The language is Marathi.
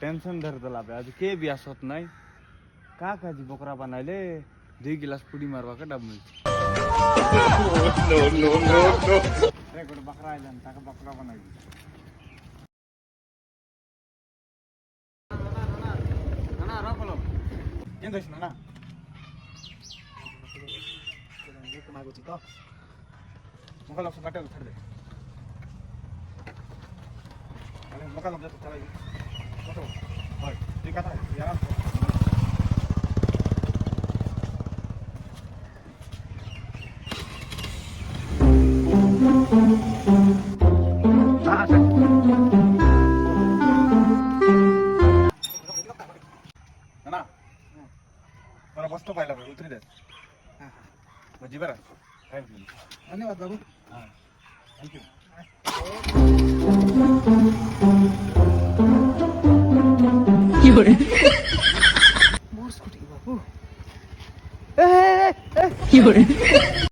टेन्शन धरतला पे आज के बियास होत नाही का काजी बोकरा बनायले 2 गिलास पुडी मारवा का डब मिळते नो नो नो नो रे कोण बकरा आला ना का बकरा बनायली ना राखलो ಏನ್ ದೋಷ ನಾ ಮಾಗುತ್ತಿತ್ತು ಮುಖ ಲಕ್ಷ ಕಟ್ಟೆ ತಡೆದೆ ಅರೆ ಮುಖ ಲಕ್ಷ ತಡೆದೆ ಫೋಟೋ ಹಾಯ್ ठीक आता यार ना मला मस्त पाहिला बरं उतरी द्या म्हणजे बरं धन्यवाद बाबू हां थँक्यू मोर स्कूटी बाबू